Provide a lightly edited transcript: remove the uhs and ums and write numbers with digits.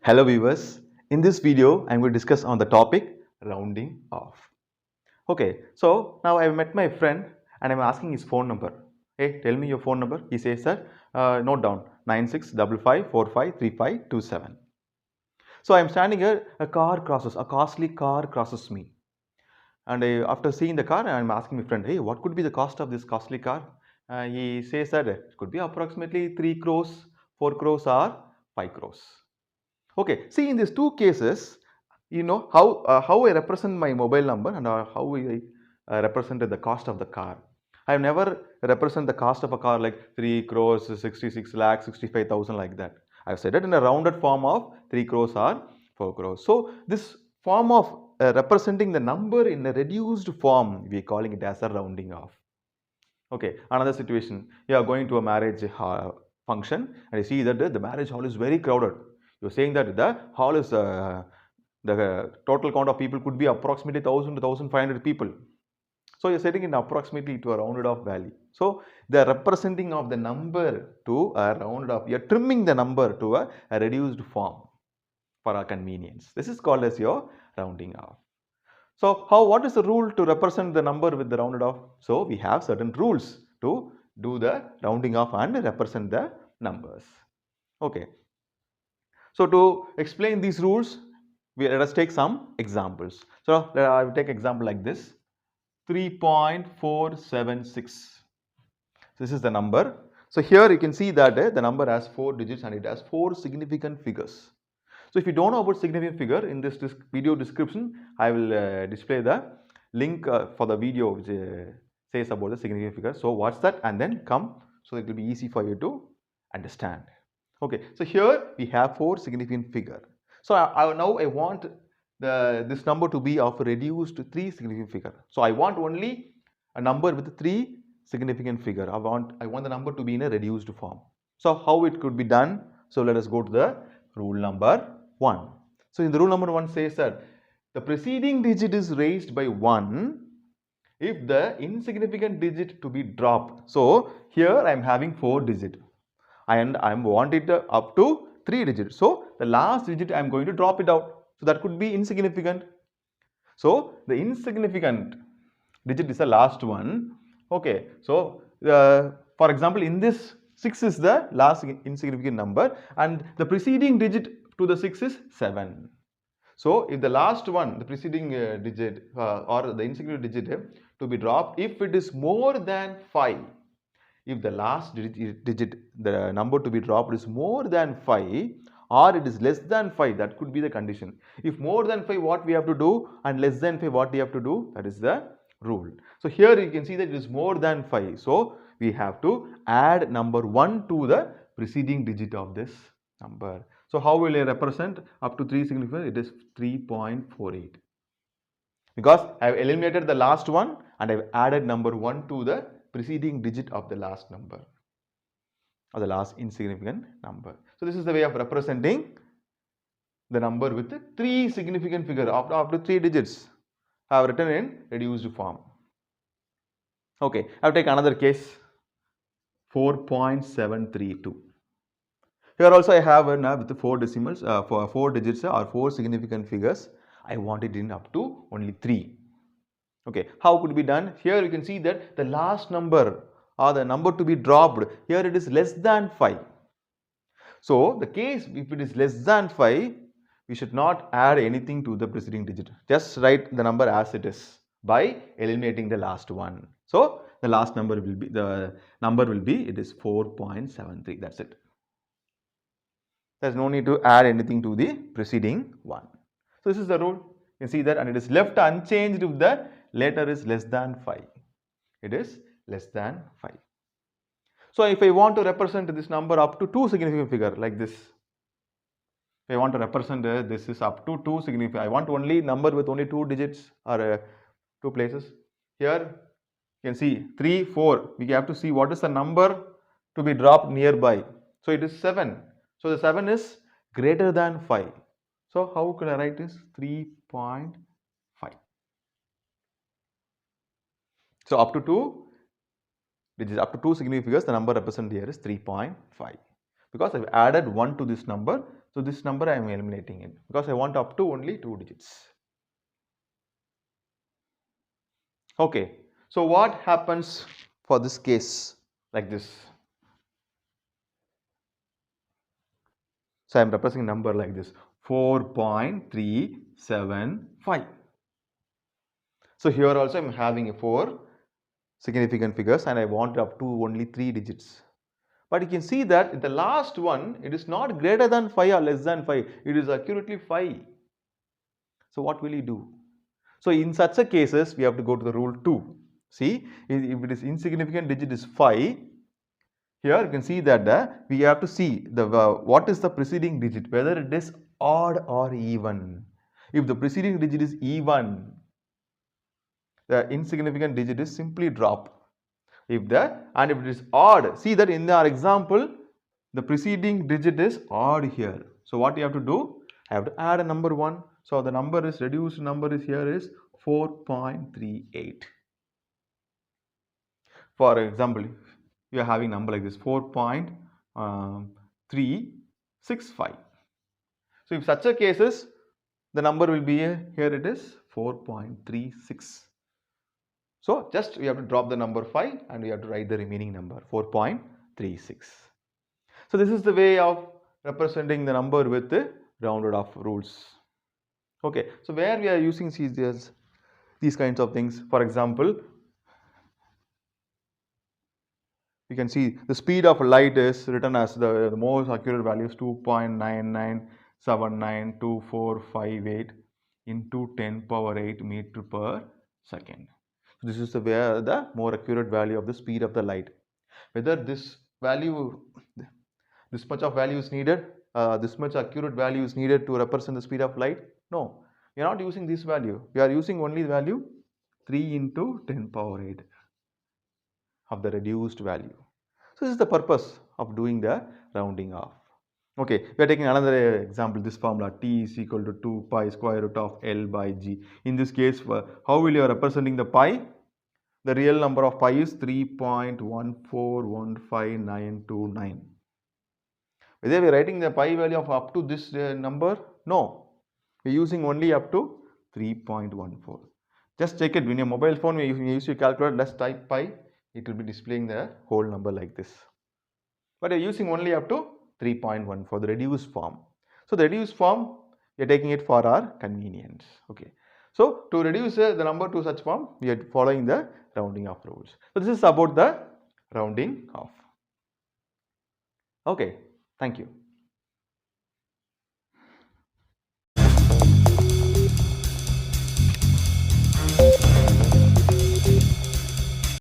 Hello viewers, in this video I am going to discuss on the topic rounding off. Okay, so now I have met my friend and I am asking his phone number. Hey, tell me your phone number. He says, sir, note down 9655453527. So I am standing here, a costly car crosses me. And after seeing the car, I am asking my friend, hey, what could be the cost of this costly car? He says that it could be approximately 3 crores, 4 crores or 5 crores. Okay, see in these two cases, you know how I represent my mobile number and how I represented the cost of the car. I have never represent the cost of a car like 3 crores, 66 lakhs, 65,000 like that. I have said it in a rounded form of 3 crores or 4 crores. So this form of representing the number in a reduced form, we are calling it as a rounding off. Okay, another situation, you are going to a marriage function and you see that the marriage hall is very crowded. You're saying that the hall is the total count of people could be approximately 1000 to 1500 people. So you're setting it approximately to a rounded off value. So the representing of the number to a rounded off, you're trimming the number to a reduced form for our convenience. This is called as your rounding off. So what is the rule to represent the number with the rounded off? So we have certain rules to do the rounding off and represent the numbers. Okay. So to explain these rules, let us take some examples. So I will take example like this, 3.476. This is the number. So here you can see that the number has 4 digits and it has 4 significant figures. So if you don't know about significant figure, in this video description, I will display the link for the video which says about the significant figure. So watch that and then come, so it will be easy for you to understand. Okay, so here we have 4 significant figure. So now I want this number to be of reduced to 3 significant figure. So I want only a number with 3 significant figure. I want the number to be in a reduced form. So how it could be done? So let us go to the rule number 1. So in the rule number 1 says that the preceding digit is raised by 1 if the insignificant digit to be dropped. So here I am having 4 digit and I want it up to 3 digits. So the last digit I am going to drop it out. So that could be insignificant. So the insignificant digit is the last one. Okay. So for example, in this 6 is the last insignificant number and the preceding digit to the 6 is 7. So if the last one, the preceding digit or the insignificant digit to be dropped, if it is more than 5, if the last digit, the number to be dropped is more than 5 or it is less than 5, that could be the condition. If more than 5, what we have to do, and less than 5, what we have to do, that is the rule. So here you can see that it is more than 5. So we have to add number 1 to the preceding digit of this number. So how will I represent up to 3 significant? It is 3.48. Because I have eliminated the last one and I have added number 1 to the preceding digit of the last number or the last insignificant number. So this is the way of representing the number with 3 significant figure up to 3 digits. I have written in reduced form. Okay, I will take another case, 4.732. Here also I have with 4 decimals, for 4 digits or 4 significant figures. I want it in up to only 3. Okay, how could it be done? Here you can see that the last number or the number to be dropped, here it is less than 5. So the case, if it is less than 5, we should not add anything to the preceding digit. Just write the number as it is by eliminating the last one. So the last number will be, it is 4.73. That's it. There's no need to add anything to the preceding one. So this is the rule. You can see that, and it is left unchanged if the later is less than 5. It is less than 5. So if I want to represent this number up to 2 significant figure like this, if I want to represent this is up to 2 significant, I want only number with only 2 digits or 2 places. Here you can see 3, 4. We have to see what is the number to be dropped nearby. So it is 7. So the 7 is greater than 5. So how could I write this? 3.5. So up to 2 digits, up to 2 significant figures, the number represented here is 3.5. Because I've added 1 to this number, So this number I am eliminating it because I want up to only 2 digits. Okay, so what happens for this case like this? So I am representing number like this 4.375. So here also I am having a 4 significant figures and I want up to only 3 digits. But you can see that in the last one it is not greater than 5 or less than 5, it is accurately 5. So what will you do? So in such a cases we have to go to the rule 2. See, if it is insignificant digit is 5, here you can see that we have to see the what is the preceding digit, whether it is odd or even. If the preceding digit is even, the insignificant digit is simply drop. If it is odd, see that in our example the preceding digit is odd here. So what you have to do? I have to add a number 1. So the number is reduced number is here is 4.38. For example, you are having number like this 4.365. So if such a cases, the number will be here it is 4.36. So just we have to drop the number 5 and we have to write the remaining number 4.36. So this is the way of representing the number with the rounded off rules. Okay, so where we are using these kinds of things, for example, you can see the speed of light is written as the most accurate value is 2.99792458 into 10 power 8 meter per second. So this is where the more accurate value of the speed of the light. Whether this value, this much of value is needed, this much accurate value is needed to represent the speed of light? No, we are not using this value. We are using only the value 3 into 10 power 8 of the reduced value. So this is the purpose of doing the rounding off. Okay, we are taking another example, this formula T is equal to 2 pi square root of L by G. In this case, how will you are representing the pi? The real number of pi is 3.1415929. Whether we are writing the pi value of up to this number? No, we are using only up to 3.14. Just check it. In your mobile phone, when you use your calculator, let's type pi, it will be displaying the whole number like this. But you are using only up to 3.1 for the reduced form. So the reduced form, we are taking it for our convenience. Okay. So to reduce the number to such form, we are following the rounding off rules. So this is about the rounding off. Okay. Thank you.